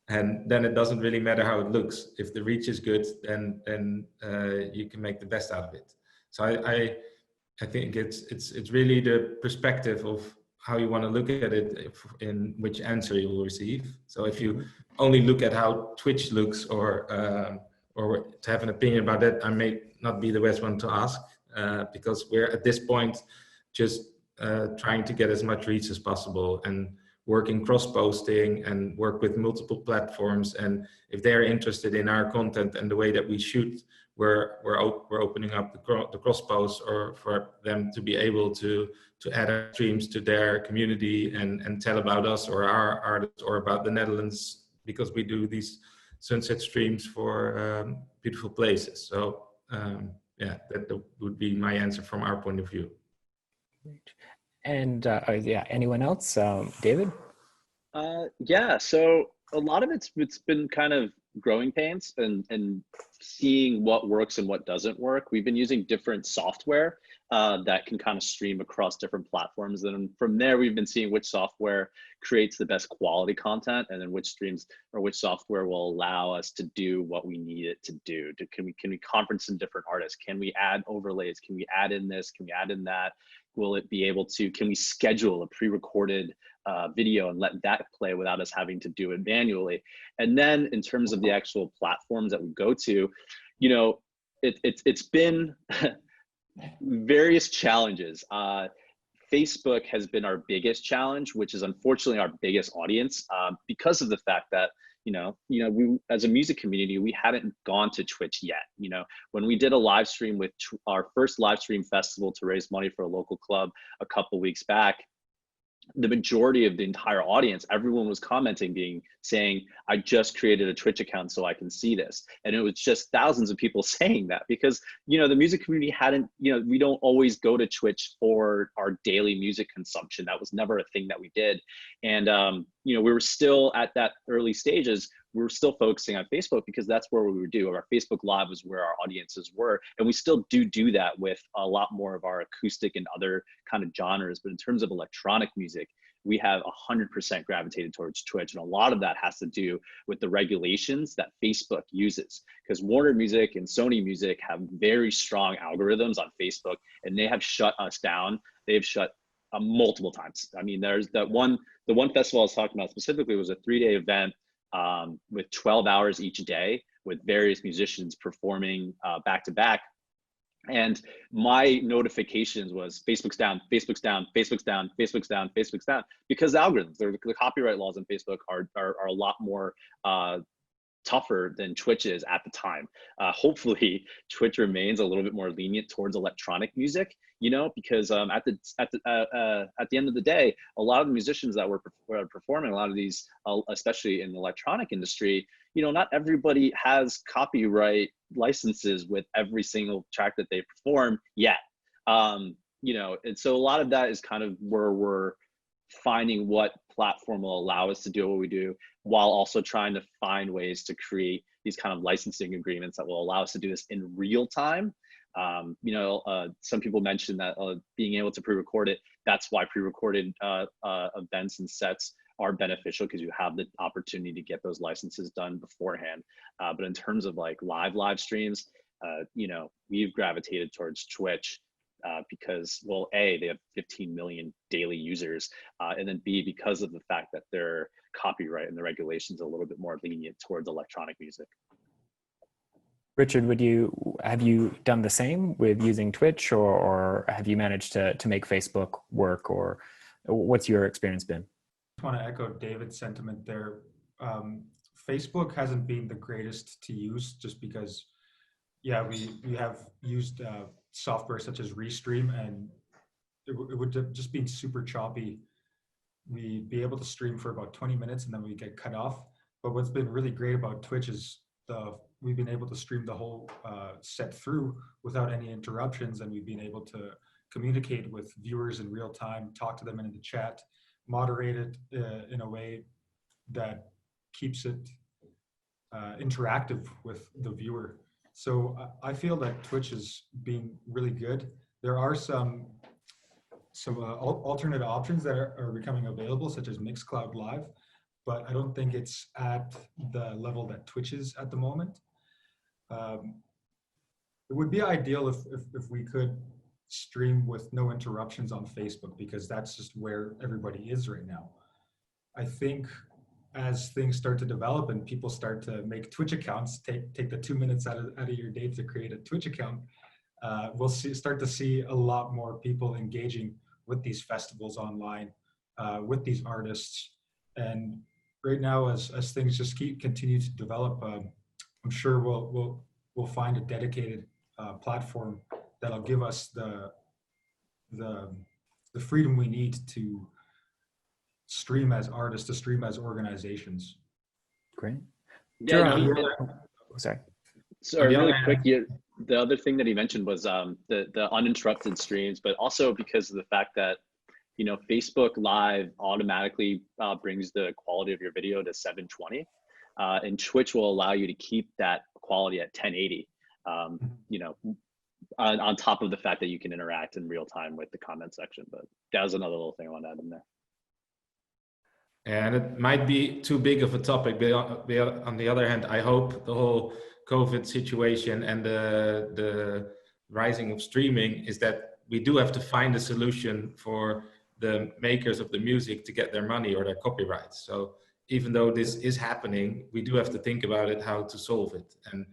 And then it doesn't really matter how it looks. If the reach is good, then you can make the best out of it. So I think it's really the perspective of how you want to look at it, in which answer you will receive. So if you only look at how Twitch looks, or to have an opinion about that, I may not be the best one to ask, because we're at this point just trying to get as much reach as possible, and working cross-posting and work with multiple platforms. And if they're interested in our content and the way that we shoot, we're opening up the cross-posts, or for them to be able to add our streams to their community and tell about us or our artists or about the Netherlands, because we do these sunset streams for beautiful places. So yeah, that would be my answer from our point of view. And yeah, anyone else? David? Yeah, so a lot of it's been kind of growing pains and seeing what works and what doesn't work. We've been using different software that can kind of stream across different platforms. And from there, we've been seeing which software creates the best quality content, and then which streams or which software will allow us to do what we need it to do. Can we conference in different artists? Can we add overlays? Can we add in this? Can we add in that? Will it be able to, can we schedule a pre-recorded video and let that play without us having to do it manually? And then in terms of the actual platforms that we go to, you know, it's been various challenges. Facebook has been our biggest challenge, which is unfortunately our biggest audience, because of the fact that we as a music community, we hadn't gone to Twitch yet. You know, when we did a live stream with our first live stream festival to raise money for a local club a couple weeks back, the majority of the entire audience, everyone was commenting, saying, I just created a Twitch account so I can see this. And it was just thousands of people saying that, because, you know, the music community hadn't, you know, we don't always go to Twitch for our daily music consumption. That was never a thing that we did. And, you know, we were still at that early stages. We were still focusing on Facebook because that's where we would do. Our Facebook Live was where our audiences were. And we still do that with a lot more of our acoustic and other kind of genres. But in terms of electronic music, we have 100% gravitated towards Twitch. And a lot of that has to do with the regulations that Facebook uses, because Warner Music and Sony Music have very strong algorithms on Facebook, and they have shut us down. They've shut multiple times. I mean, there's the one festival I was talking about specifically was a 3-day event with 12 hours each day with various musicians performing back to back. And my notifications was Facebook's down, Facebook's down, Facebook's down, Facebook's down, Facebook's down, because the algorithms, the copyright laws on Facebook are a lot more tougher than Twitch is at the time. Hopefully Twitch remains a little bit more lenient towards electronic music, you know, because at the end of the day, a lot of the musicians that were performing a lot of these, especially in the electronic industry, you know, not everybody has copyright licenses with every single track that they perform yet. You know, and so a lot of that is kind of where we're finding what platform will allow us to do what we do, while also trying to find ways to create these kind of licensing agreements that will allow us to do this in real time. You know, some people mentioned that being able to pre-record it, that's why pre-recorded events and sets are beneficial, because you have the opportunity to get those licenses done beforehand. But in terms of like live streams, you know, we've gravitated towards Twitch because, well, A, they have 15 million daily users, and then B, because of the fact that their copyright and the regulations are a little bit more lenient towards electronic music. Richard, have you done the same with using Twitch, or have you managed to make Facebook work, or what's your experience been? I want to echo David's sentiment there. Facebook hasn't been the greatest to use, just because, yeah, we have used software such as Restream, and it would just be super choppy. We'd be able to stream for about 20 minutes and then we get cut off. But what's been really great about Twitch is we've been able to stream the whole set through without any interruptions, and we've been able to communicate with viewers in real time, talk to them in the chat, moderate it in a way that keeps it interactive with the viewer. So I feel that Twitch is being really good. There are some some alternate options that are becoming available, such as Mixcloud Live, but I don't think it's at the level that Twitch is at the moment. It would be ideal if we could stream with no interruptions on Facebook, because that's just where everybody is right now. I think as things start to develop and people start to make Twitch accounts, take the 2 minutes out of your day to create a Twitch account, we'll start to see a lot more people engaging with these festivals online, with these artists. And right now, as things just continue to develop, I'm sure we'll find a dedicated platform that'll give us the freedom we need to stream as artists, to stream as organizations. Great. Yeah, Sorry. Sorry, really quick. The other thing that he mentioned was the uninterrupted streams, but also because of the fact that, you know, Facebook Live automatically brings the quality of your video to 720, and Twitch will allow you to keep that quality at 1080. You know, on top of the fact that you can interact in real time with the comment section. But that was another little thing I want to add in there. And it might be too big of a topic, but on the other hand, I hope the whole COVID situation and the rising of streaming is that we do have to find a solution for the makers of the music to get their money or their copyrights. So even though this is happening, we do have to think about it, how to solve it. And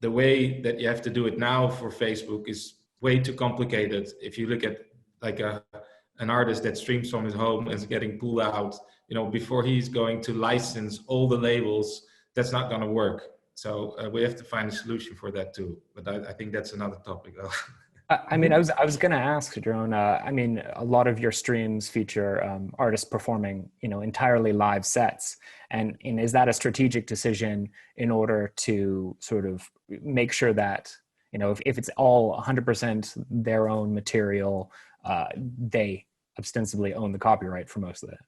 the way that you have to do it now for Facebook is way too complicated. If you look at like an artist that streams from his home and is getting pulled out, you know, before he's going to license all the labels, that's not going to work. So we have to find a solution for that too. But I think that's another topic. I mean, I was going to ask, Jeroen, I mean, a lot of your streams feature artists performing, you know, entirely live sets. And is that a strategic decision in order to sort of make sure that, you know, if it's all 100% their own material, they ostensibly own the copyright for most of that?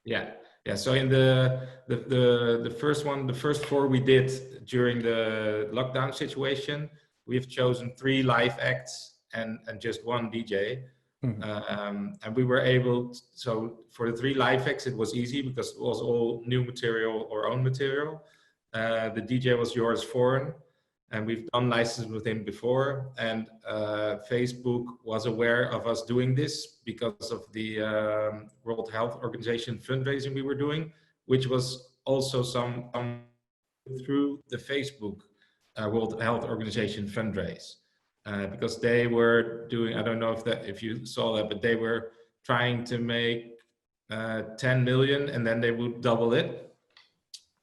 Yeah. So in the first one, the first 4 we did during the lockdown situation, we've chosen 3 live acts and just 1 DJ. And we were able, so for the 3 live acts, it was easy because it was all new material or own material. The DJ was Joris Foreign, and we've done licenses with him before. And Facebook was aware of us doing this because of the World Health Organization fundraising we were doing, which was also some through the Facebook World Health Organization fundraise. Because they were doing, I don't know if you saw that, but they were trying to make 10 million and then they would double it.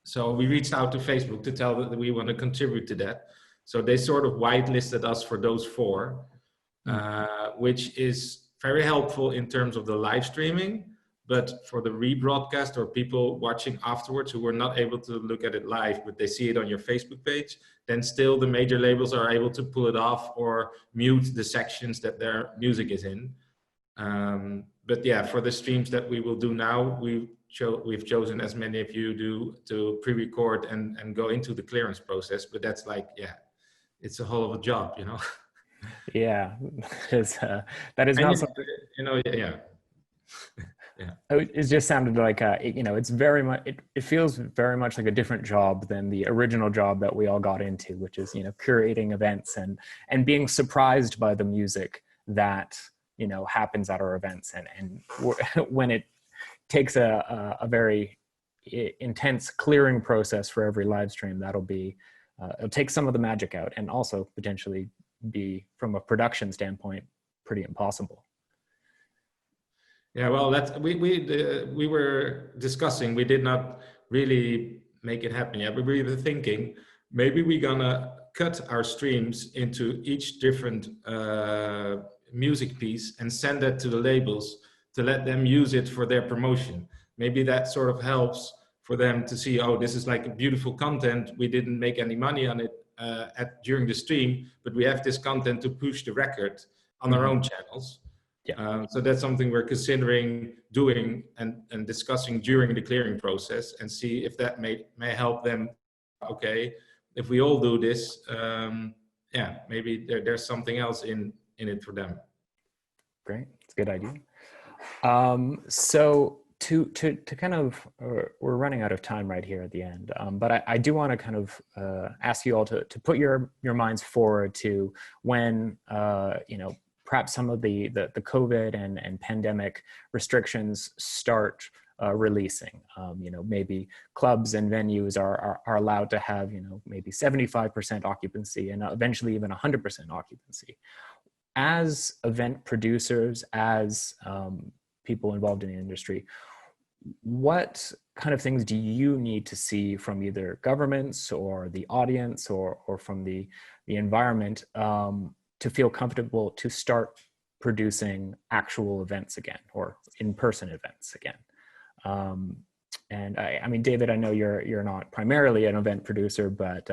So we reached out to Facebook to tell them that we want to contribute to that. So they sort of whitelisted us for those 4, which is very helpful in terms of the live streaming, but for the rebroadcast or people watching afterwards who were not able to look at it live, but they see it on your Facebook page, then still the major labels are able to pull it off or mute the sections that their music is in. But yeah, for the streams that we will do now, we've chosen, as many of you do, to pre-record and go into the clearance process. But that's like, yeah, it's a whole of a job, you know? Yeah, that is not something, you know, yeah. Yeah. It just sounded like, you know, it's very much, it feels very much like a different job than the original job that we all got into, which is, you know, curating events and being surprised by the music that, you know, happens at our events. And when it takes a very intense clearing process for every live stream, that'll be, it'll take some of the magic out and also potentially be, from a production standpoint, pretty impossible. Yeah, well, that's we were discussing. We did not really make it happen yet, but we were thinking maybe we're gonna cut our streams into each different music piece and send that to the labels to let them use it for their promotion. Maybe that sort of helps for them to see, oh, this is like beautiful content. We didn't make any money on it during the stream, but we have this content to push the record on our own channels. Yeah. So that's something we're considering doing and discussing during the clearing process and see if that may help them. Okay, if we all do this, yeah, maybe there's something else in it for them. Great, it's a good idea. So to kind of, we're running out of time right here at the end, but I do want to kind of ask you all to put your minds forward to when, you know, perhaps some of the COVID and pandemic restrictions start releasing. You know, maybe clubs and venues are allowed to have, you know, maybe 75% occupancy and eventually even 100% occupancy. As event producers, as people involved in the industry, what kind of things do you need to see from either governments or the audience or from the environment to feel comfortable to start producing actual events again or in-person events again? And I mean, David, I know you're not primarily an event producer, but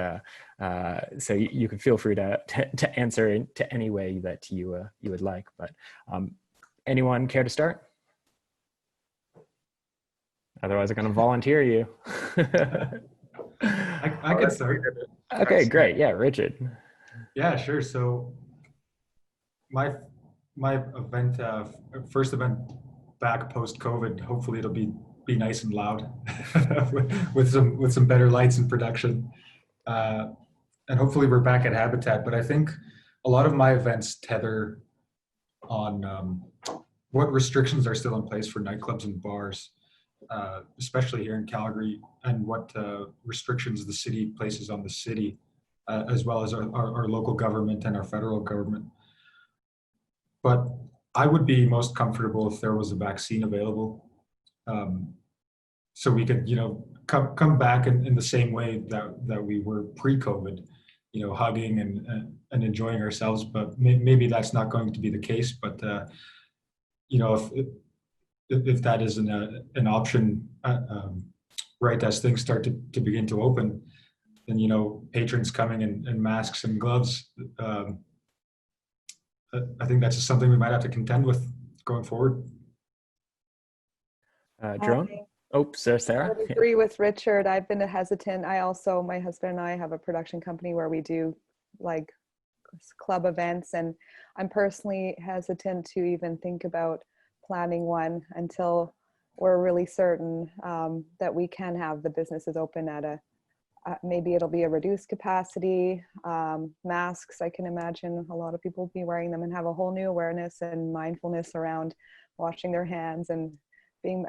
so you can feel free to answer in to any way that you would like. But anyone care to start? Otherwise, I'm going to volunteer you. I can start. Okay, great. Yeah, Richard. Yeah, sure. So my event, first event back post COVID, hopefully it'll be nice and loud with some better lights and production, and hopefully we're back at Habitat. But I think a lot of my events tether on what restrictions are still in place for nightclubs and bars, especially here in Calgary, and what restrictions the city places on the city, as well as our local government and our federal government. But I would be most comfortable if there was a vaccine available, so we could, you know, come back in the same way that we were pre-COVID, you know, hugging and enjoying ourselves. But maybe that's not going to be the case. But you know, if that is an option, right as things start to begin to open, then, you know, patrons coming in masks and gloves. I think that's just something we might have to contend with going forward. Jeroen? Oh, Sarah? I agree with Richard. I've been hesitant. My husband and I have a production company where we do like club events, and I'm personally hesitant to even think about planning one until we're really certain that we can have the businesses open at maybe it'll be a reduced capacity. Masks, I can imagine a lot of people will be wearing them and have a whole new awareness and mindfulness around washing their hands and being,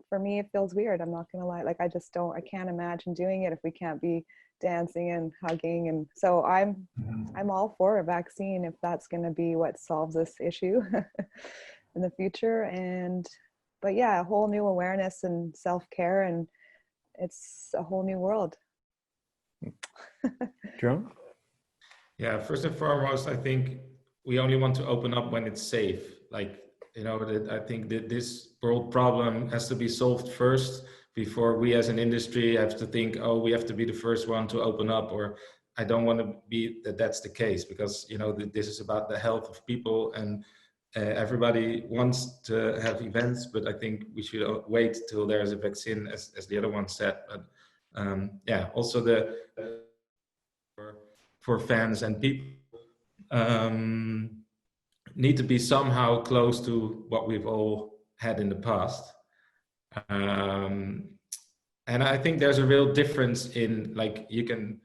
for me, it feels weird. I'm not gonna lie. Like, I can't imagine doing it if we can't be dancing and hugging. And so I'm all for a vaccine if that's gonna be what solves this issue in the future. But yeah, a whole new awareness and self-care, and it's a whole new world. Jeroen? Yeah, first and foremost, I think we only want to open up when it's safe. Like, you know, I think that this world problem has to be solved first before we as an industry have to think, oh, we have to be the first one to open up. Or I don't want to be that's the case, because, you know, this is about the health of people, and everybody wants to have events, but I think we should wait till there's a vaccine, as the other one said. But yeah, also for fans and people need to be somehow close to what we've all had in the past. And I think there's a real difference in, like, you can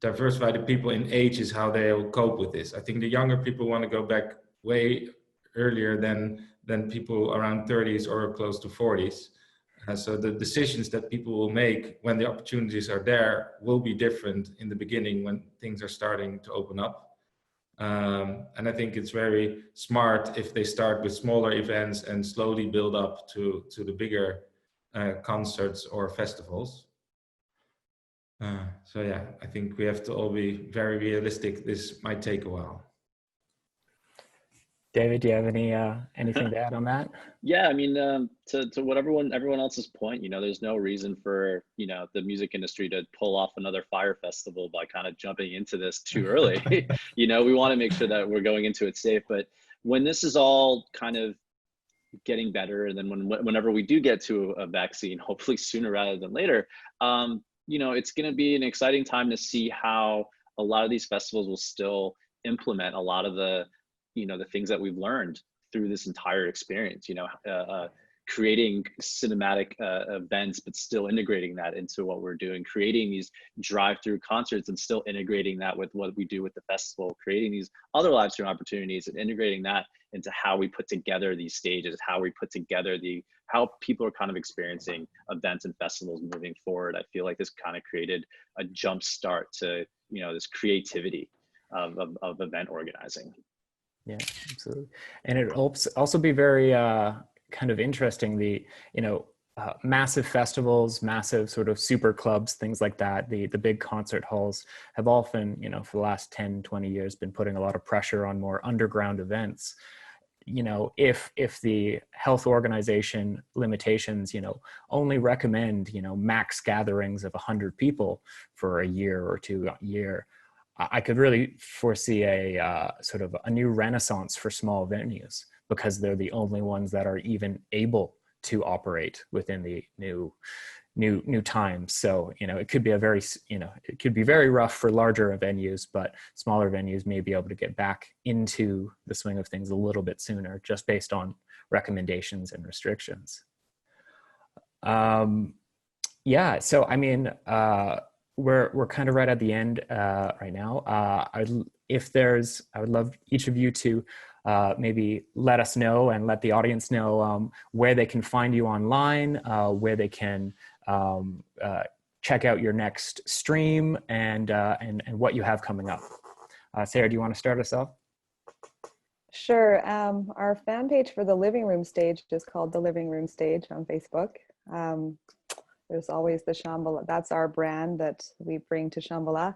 diversify the people in ages, how they'll cope with this. I think the younger people want to go back way earlier than people around 30s or close to 40s. So the decisions that people will make when the opportunities are there will be different in the beginning when things are starting to open up. And I think it's very smart if they start with smaller events and slowly build up to the bigger concerts or festivals. So yeah, I think we have to all be very realistic. This might take a while. David, do you have anything to add on that? Yeah, I mean, to what everyone else's point, you know, there's no reason for, you know, the music industry to pull off another Fire Festival by kind of jumping into this too early. You know, we want to make sure that we're going into it safe. But when this is all kind of getting better, and then whenever we do get to a vaccine, hopefully sooner rather than later, you know, it's going to be an exciting time to see how a lot of these festivals will still implement a lot of the, you know, the things that we've learned through this entire experience, you know, creating cinematic events, but still integrating that into what we're doing, creating these drive-through concerts and still integrating that with what we do with the festival, creating these other live stream opportunities and integrating that into how we put together these stages, how we put together how people are kind of experiencing events and festivals moving forward. I feel like this kind of created a jump start to, you know, this creativity of event organizing. Yeah, absolutely. And it also be very kind of interesting, the, you know, massive festivals, massive sort of super clubs, things like that, the big concert halls have often, you know, for the last 10, 20 years been putting a lot of pressure on more underground events. You know, if the health organization limitations, you know, only recommend, you know, max gatherings of 100 people for a year or 2 a year, I could really foresee a sort of a new renaissance for small venues, because they're the only ones that are even able to operate within the new times. So, you know, it could be it could be very rough for larger venues, but smaller venues may be able to get back into the swing of things a little bit sooner, just based on recommendations and restrictions. Yeah, so I mean, we're kind of right at the end right now. I would love each of you to maybe let us know and let the audience know where they can find you online, where they can check out your next stream, and what you have coming up. Sarah, do you want to start us off? Sure. Our fan page for the Living Room Stage is called The Living Room Stage on Facebook. There's always the Shambhala. That's our brand that we bring to Shambhala.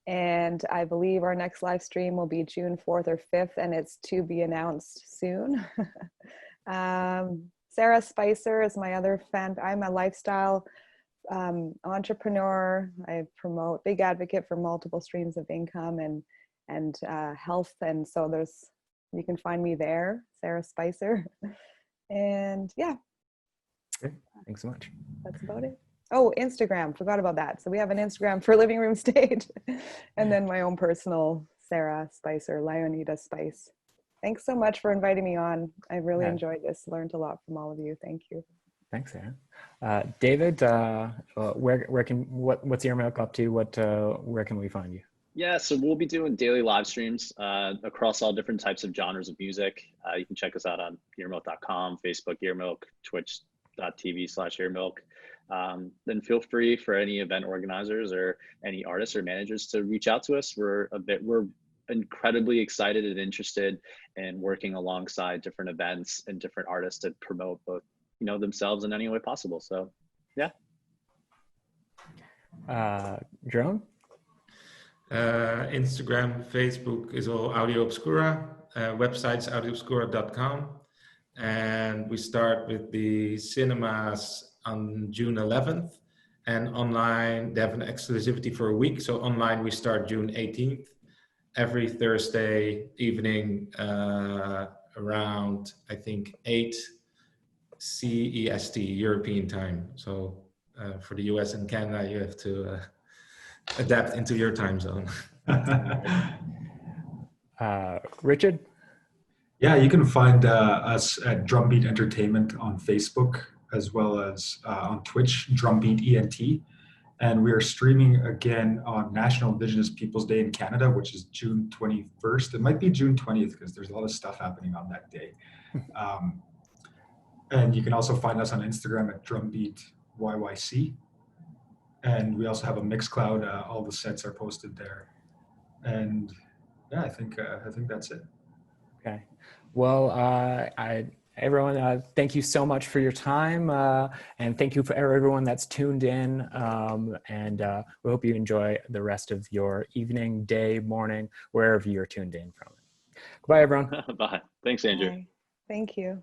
And I believe our next live stream will be June 4th or 5th, and it's to be announced soon. Sara Spicer is my other fan. I'm a lifestyle entrepreneur. I promote, big advocate for multiple streams of income and health. And so you can find me there, Sara Spicer. And yeah. Okay, thanks so much. That's about it. Oh, Instagram, forgot about that. So we have an Instagram for Living Room Stage, and then my own personal, Sara Spicer, Leonida Spice. Thanks so much for inviting me on. I really enjoyed this, learned a lot from all of you. Thank you. Thanks, Sarah. David, what's EARMILK up to? Where can we find you? Yeah, so we'll be doing daily live streams across all different types of genres of music. You can check us out on earmilk.com, Facebook EARMILK, twitch.tv/EARMILK. Then feel free for any event organizers or any artists or managers to reach out to us. We're incredibly excited and interested in working alongside different events and different artists to promote both, you know, themselves in any way possible. So, yeah. Jeroen? Instagram, Facebook is all Audio Obscura. Website's audioobscura.com. And we start with the cinemas on June 11th, and online they have an exclusivity for a week. So online we start June 18th, every Thursday evening around, I think, 8 CEST, European time. So for the US and Canada, you have to adapt into your time zone. Richard? Yeah, you can find us at Drumbeat Entertainment on Facebook, as well as on Twitch, Drumbeat ENT. And we are streaming again on National Indigenous Peoples Day in Canada, which is June 21st. It might be June 20th because there's a lot of stuff happening on that day. And you can also find us on Instagram at Drumbeat YYC. And we also have a Mixcloud. All the sets are posted there. And yeah, I think that's it. Okay. Well, everyone, thank you so much for your time, and thank you for everyone that's tuned in, and we hope you enjoy the rest of your evening, day, morning, wherever you're tuned in from. Goodbye, everyone. Bye. Thanks, Andrew. Bye. Thank you.